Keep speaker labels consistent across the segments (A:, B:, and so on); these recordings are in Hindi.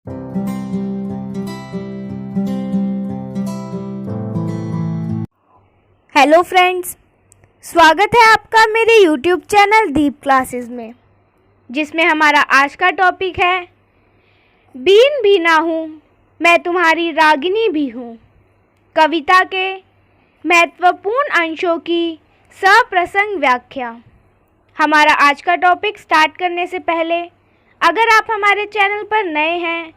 A: हेलो फ्रेंड्स, स्वागत है आपका मेरे यूट्यूब चैनल दीप क्लासेस में, जिसमें हमारा आज का टॉपिक है बीन भी ना हूँ मैं तुम्हारी रागिनी भी हूँ। कविता के महत्वपूर्ण अंशों की सप्रसंग व्याख्या। हमारा आज का टॉपिक स्टार्ट करने से पहले अगर आप हमारे चैनल पर नए हैं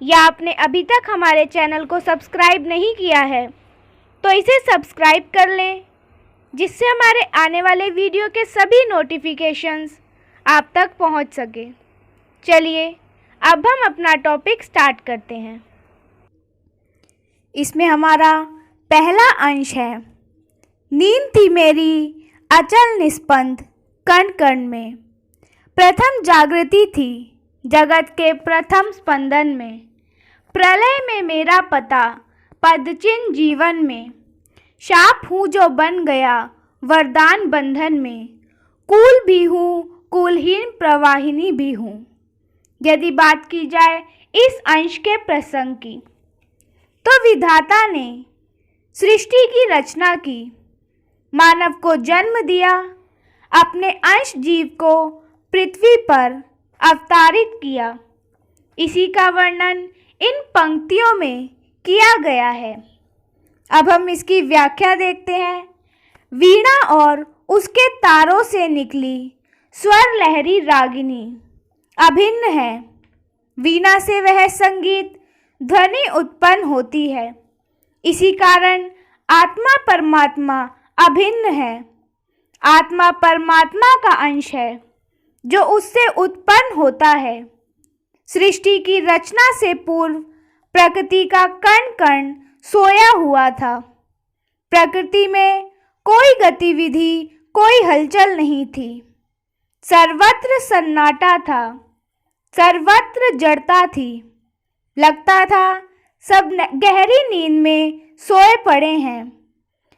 A: या आपने अभी तक हमारे चैनल को सब्सक्राइब नहीं किया है तो इसे सब्सक्राइब कर लें, जिससे हमारे आने वाले वीडियो के सभी नोटिफिकेशंस आप तक पहुंच सके। चलिए अब हम अपना टॉपिक स्टार्ट करते हैं। इसमें हमारा पहला अंश है, नींद थी मेरी अचल निस्पंद कण कण में, प्रथम जागृति थी जगत के प्रथम स्पंदन में, प्रलय में मेरा पता पदचिन्ह जीवन में, शाप हूँ जो बन गया वरदान बंधन में, कूल भी हूँ कूलहीन प्रवाहिनी भी हूँ। यदि बात की जाए इस अंश के प्रसंग की, तो विधाता ने सृष्टि की रचना की, मानव को जन्म दिया, अपने अंश जीव को पृथ्वी पर अवतारित किया। इसी का वर्णन इन पंक्तियों में किया गया है। अब हम इसकी व्याख्या देखते हैं। वीणा और उसके तारों से निकली स्वर लहरी रागिनी अभिन्न है। वीणा से वह संगीत ध्वनि उत्पन्न होती है। इसी कारण आत्मा परमात्मा अभिन्न है। आत्मा परमात्मा का अंश है जो उससे उत्पन्न होता है। सृष्टि की रचना से पूर्व प्रकृति का कण कण सोया हुआ था। प्रकृति में कोई गतिविधि, कोई हलचल नहीं थी। सर्वत्र सन्नाटा था, सर्वत्र जड़ता थी। लगता था सब गहरी नींद में सोए पड़े हैं।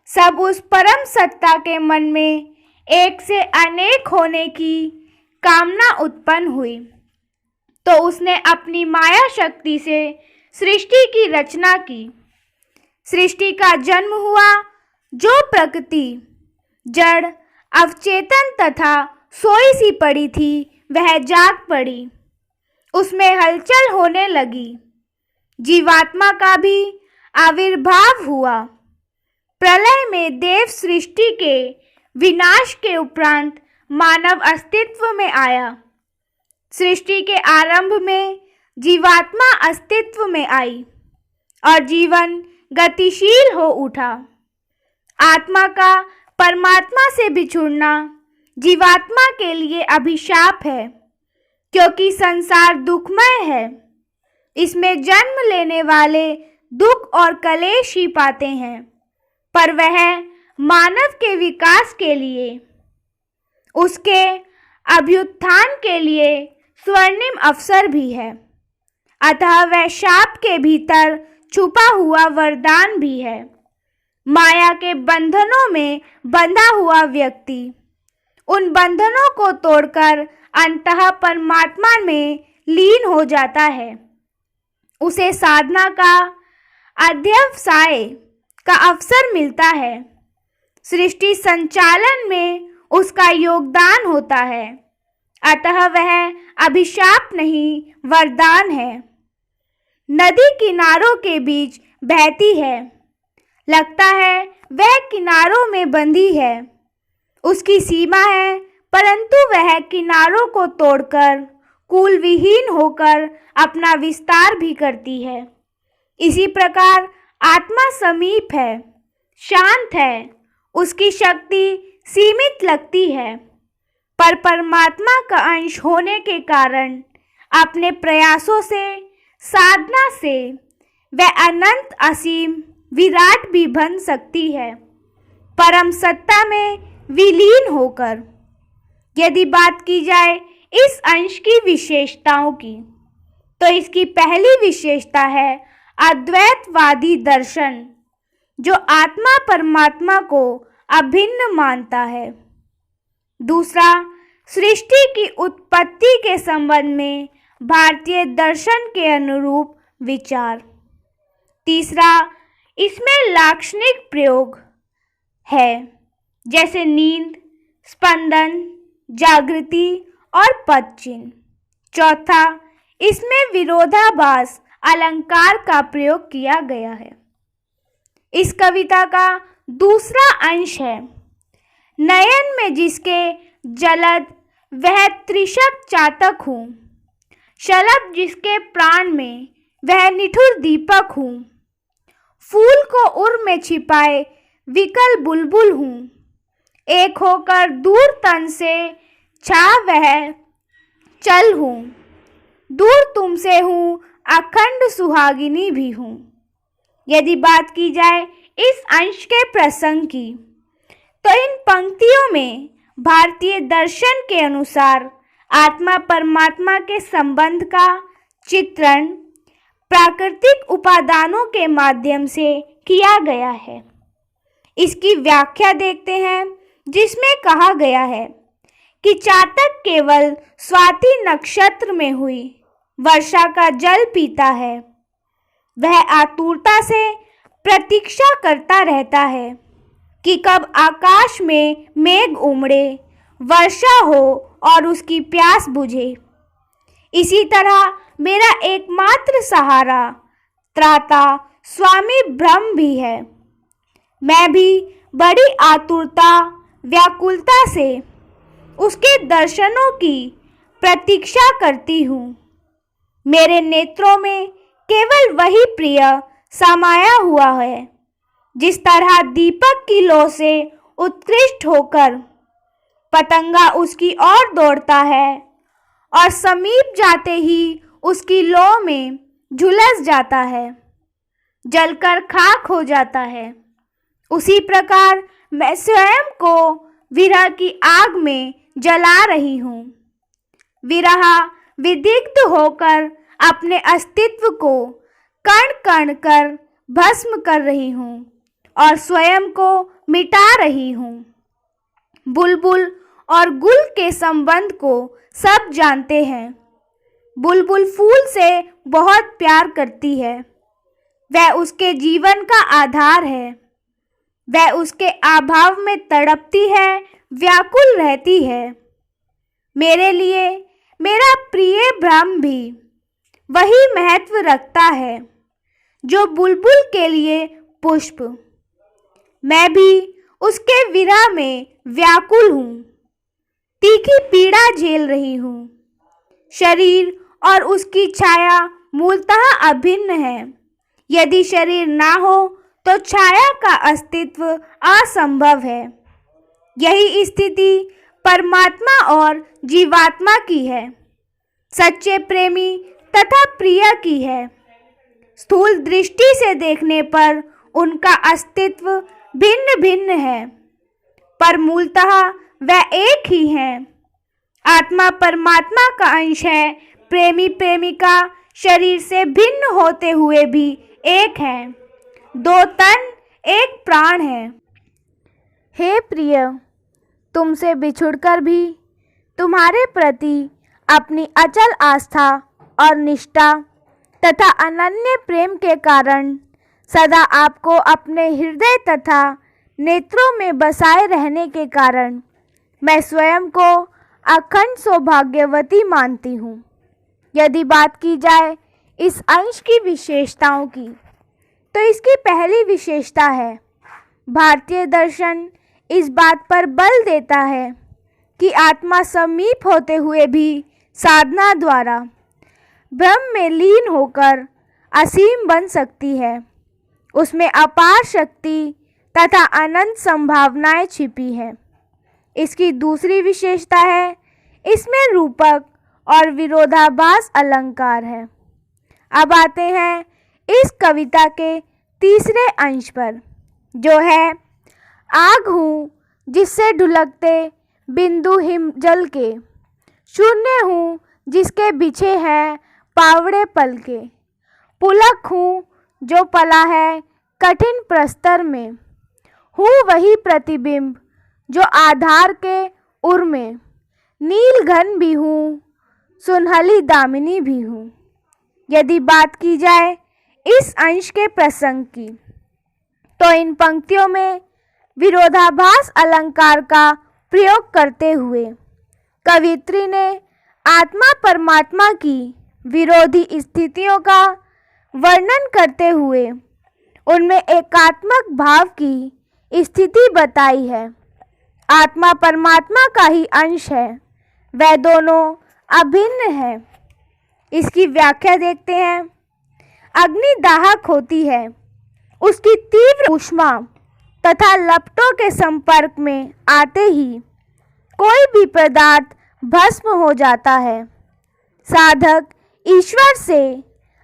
A: सब उस परम सत्ता के मन में एक से अनेक होने की कामना उत्पन्न हुई, तो उसने अपनी माया शक्ति से सृष्टि की रचना की। सृष्टि का जन्म हुआ। जो प्रकृति जड़ अवचेतन तथा सोई सी पड़ी थी वह जाग पड़ी। उसमें हलचल होने लगी। जीवात्मा का भी आविर्भाव हुआ। प्रलय में देव सृष्टि के विनाश के उपरांत मानव अस्तित्व में आया। सृष्टि के आरंभ में जीवात्मा अस्तित्व में आई और जीवन गतिशील हो उठा। आत्मा का परमात्मा से बिछुड़ना जीवात्मा के लिए अभिशाप है, क्योंकि संसार दुखमय है। इसमें जन्म लेने वाले दुख और कलेश ही पाते हैं, पर वह मानव के विकास के लिए, उसके अभ्युत्थान के लिए स्वर्णिम अवसर भी है। अतः वह शाप के भीतर छुपा हुआ वरदान भी है। माया के बंधनों में बंधा हुआ व्यक्ति उन बंधनों को तोड़कर अंततः परमात्मा में लीन हो जाता है। उसे साधना का अध्यवसाय का अवसर मिलता है। सृष्टि संचालन में उसका योगदान होता है। अतः वह अभिशाप नहीं, वरदान है। नदी किनारों के बीच बहती है। लगता है वह किनारों में बंधी है। उसकी सीमा है, परंतु वह किनारों को तोड़कर कूल विहीन होकर अपना विस्तार भी करती है। इसी प्रकार आत्मा समीप है, शांत है। उसकी शक्ति सीमित लगती है, पर परमात्मा का अंश होने के कारण अपने प्रयासों से, साधना से वह अनंत असीम विराट भी बन सकती है, परम सत्ता में विलीन होकर। यदि बात की जाए इस अंश की विशेषताओं की, तो इसकी पहली विशेषता है अद्वैतवादी दर्शन, जो आत्मा परमात्मा को अभिन्न मानता है। दूसरा, सृष्टि की उत्पत्ति के संबंध में भारतीय दर्शन के अनुरूप विचार। तीसरा, इसमें लाक्षणिक प्रयोग है जैसे नींद, स्पंदन, जागृति और पदचिन्ह। चौथा, इसमें विरोधाभास अलंकार का प्रयोग किया गया है। इस कविता का दूसरा अंश है, नयन में जिसके जलद वह त्रिशक चातक हूँ, शलभ जिसके प्राण में वह निठुर दीपक हूँ, फूल को उर में छिपाए विकल बुलबुल हूँ, एक होकर दूर तन से छा वह चल हूँ, दूर तुमसे हूँ अखंड सुहागिनी भी हूँ। यदि बात की जाए इस अंश के प्रसंग की, तो इन पंक्तियों में भारतीय दर्शन के अनुसार आत्मा परमात्मा के संबंध का चित्रण प्राकृतिक उपादानों के माध्यम से किया गया है। इसकी व्याख्या देखते हैं, जिसमें कहा गया है कि चातक केवल स्वाति नक्षत्र में हुई वर्षा का जल पीता है। वह आतुरता से प्रतीक्षा करता रहता है कि कब आकाश में मेघ उमड़े, वर्षा हो और उसकी प्यास बुझे। इसी तरह मेरा एकमात्र सहारा त्राता स्वामी ब्रह्म भी है। मैं भी बड़ी आतुरता व्याकुलता से उसके दर्शनों की प्रतीक्षा करती हूँ। मेरे नेत्रों में केवल वही प्रिय समाया हुआ है, जिस तरह दीपक की लौ से उत्कृष्ट होकर पतंगा उसकी ओर दौड़ता है और समीप जाते ही उसकी लौ में झुलस जाता है, जलकर खाक हो जाता है, उसी प्रकार मैं स्वयं को विरह की आग में जला रही हूँ। विरह विदिग्ध होकर अपने अस्तित्व को कण कण कर भस्म कर रही हूँ और स्वयं को मिटा रही हूँ। बुलबुल और गुल के संबंध को सब जानते हैं। बुलबुल फूल से बहुत प्यार करती है। वह उसके जीवन का आधार है। वह उसके अभाव में तड़पती है, व्याकुल रहती है। मेरे लिए मेरा प्रिय ब्रह्म भी वही महत्व रखता है जो बुलबुल के लिए पुष्प। मैं भी उसके विरह में व्याकुल हूँ, तीखी पीड़ा झेल रही हूँ। शरीर और उसकी छाया मूलतः अभिन्न है। यदि शरीर ना हो तो छाया का अस्तित्व असंभव है। यही स्थिति परमात्मा और जीवात्मा की है, सच्चे प्रेमी तथा प्रिय की है। स्थूल दृष्टि से देखने पर उनका अस्तित्व भिन्न भिन्न है, पर मूलतः वह एक ही है। आत्मा परमात्मा का अंश है। प्रेमी प्रेमिका शरीर से भिन्न होते हुए भी एक है। दो तन एक प्राण है। हे प्रिय, तुमसे बिछुड़कर भी तुम्हारे प्रति अपनी अचल आस्था और निष्ठा तथा अनन्य प्रेम के कारण सदा आपको अपने हृदय तथा नेत्रों में बसाए रहने के कारण मैं स्वयं को अखंड सौभाग्यवती मानती हूँ। यदि बात की जाए इस अंश की विशेषताओं की, तो इसकी पहली विशेषता है, भारतीय दर्शन इस बात पर बल देता है कि आत्मा समीप होते हुए भी साधना द्वारा ब्रह्म में लीन होकर असीम बन सकती है। उसमें अपार शक्ति तथा अनंत संभावनाएं छिपी है। इसकी दूसरी विशेषता है, इसमें रूपक और विरोधाभास अलंकार है। अब आते हैं इस कविता के तीसरे अंश पर, जो है, आग हूँ जिससे ढुलकते बिंदु हिम जल के, शून्य हूँ जिसके बिछे हैं पावड़े पल के, पुलक हूँ जो पला है कठिन प्रस्तर में, हूँ वही प्रतिबिंब जो आधार के उर में, नील घन भी हूँ सुनहली दामिनी भी हूँ। यदि बात की जाए इस अंश के प्रसंग की, तो इन पंक्तियों में विरोधाभास अलंकार का प्रयोग करते हुए कवियत्री ने आत्मा परमात्मा की विरोधी स्थितियों का वर्णन करते हुए उनमें एकात्मक भाव की स्थिति बताई है। आत्मा परमात्मा का ही अंश है, वह दोनों अभिन्न है। इसकी व्याख्या देखते हैं। अग्नि दाहक होती है, उसकी तीव्र ऊष्मा तथा लपटों के संपर्क में आते ही कोई भी पदार्थ भस्म हो जाता है। साधक ईश्वर से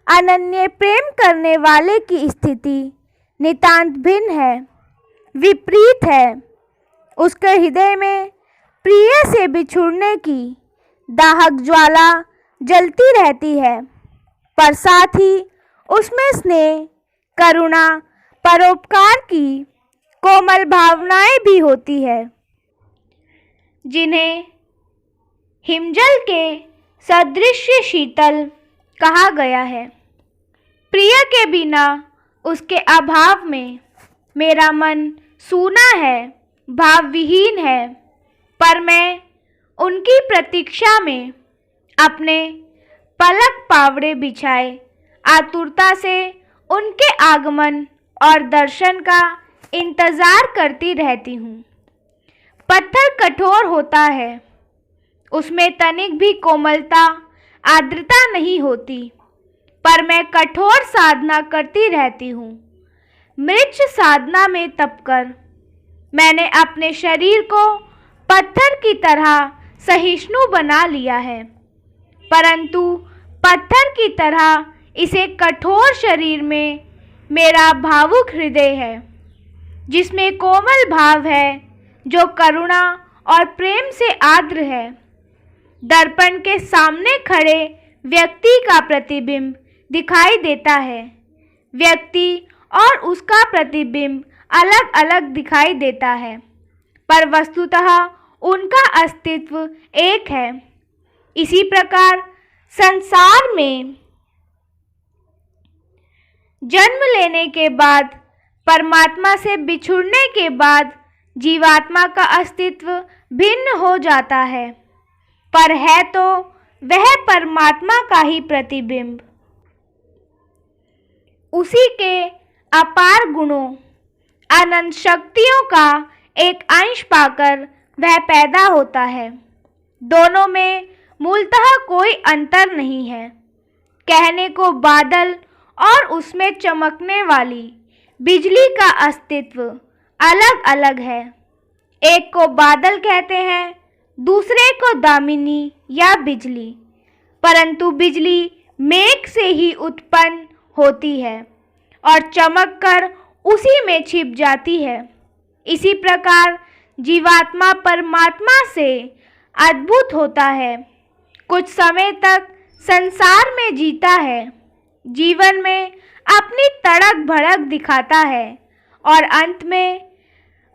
A: अनन्य प्रेम करने वाले की स्थिति नितांत भिन्न है, विपरीत है। उसके हृदय में प्रिय से बिछुड़ने की दाहक ज्वाला जलती रहती है, पर साथ ही उसमें स्नेह, करुणा, परोपकार की कोमल भावनाएं भी होती है, जिन्हें हिमजल के सदृश शीतल कहा गया है। प्रिय के बिना, उसके अभाव में मेरा मन सूना है, भावविहीन है, पर मैं उनकी प्रतीक्षा में अपने पलक पावड़े बिछाए आतुरता से उनके आगमन और दर्शन का इंतज़ार करती रहती हूँ। पत्थर कठोर होता है, उसमें तनिक भी कोमलता, आर्द्रता नहीं होती, पर मैं कठोर साधना करती रहती हूँ। मृच्छ साधना में तपकर मैंने अपने शरीर को पत्थर की तरह सहिष्णु बना लिया है, परंतु पत्थर की तरह इसे कठोर शरीर में मेरा भावुक हृदय है, जिसमें कोमल भाव है, जो करुणा और प्रेम से आर्द्र है। दर्पण के सामने खड़े व्यक्ति का प्रतिबिंब दिखाई देता है। व्यक्ति और उसका प्रतिबिंब अलग अलग दिखाई देता है, पर वस्तुतः उनका अस्तित्व एक है। इसी प्रकार संसार में जन्म लेने के बाद, परमात्मा से बिछुड़ने के बाद जीवात्मा का अस्तित्व भिन्न हो जाता है, पर है तो वह परमात्मा का ही प्रतिबिंब। उसी के अपार गुणों, अनंत शक्तियों का एक अंश पाकर वह पैदा होता है। दोनों में मूलतः कोई अंतर नहीं है। कहने को बादल और उसमें चमकने वाली बिजली का अस्तित्व अलग अलग है। एक को बादल कहते हैं, दूसरे को दामिनी या बिजली, परंतु बिजली मेघ से ही उत्पन्न होती है और चमक कर उसी में छिप जाती है। इसी प्रकार जीवात्मा परमात्मा से अद्भुत होता है। कुछ समय तक संसार में जीता है, जीवन में अपनी तड़क भड़क दिखाता है और अंत में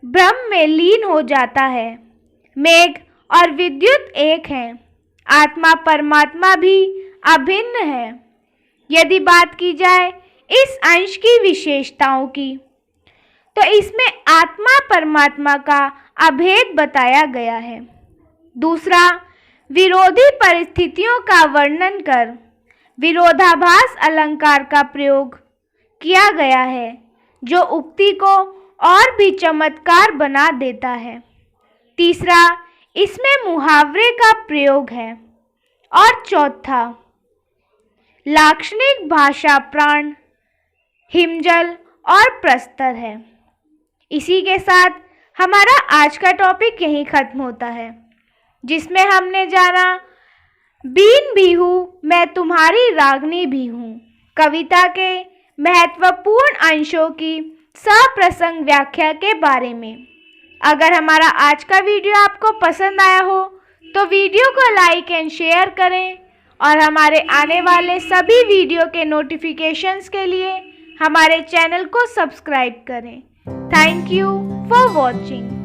A: ब्रह्म में लीन हो जाता है। मेघ और विद्युत एक हैं, आत्मा परमात्मा भी अभिन्न है। यदि बात की जाए इस अंश की विशेषताओं की, तो इसमें आत्मा परमात्मा का अभेद बताया गया है। दूसरा, विरोधी परिस्थितियों का वर्णन कर विरोधाभास अलंकार का प्रयोग किया गया है, जो उक्ति को और भी चमत्कार बना देता है। तीसरा, इसमें मुहावरे का प्रयोग है। और चौथा, लाक्षणिक भाषा प्राण, हिमजल और प्रस्तर है। इसी के साथ हमारा आज का टॉपिक यहीं ख़त्म होता है, जिसमें हमने जाना बीन भी हूँ मैं तुम्हारी रागनी भी हूँ कविता के महत्वपूर्ण अंशों की सप्रसंग व्याख्या के बारे में। अगर हमारा आज का वीडियो आपको पसंद आया हो तो वीडियो को लाइक एंड शेयर करें और हमारे आने वाले सभी वीडियो के नोटिफिकेशंस के लिए हमारे चैनल को सब्सक्राइब करें। Thank you for watching.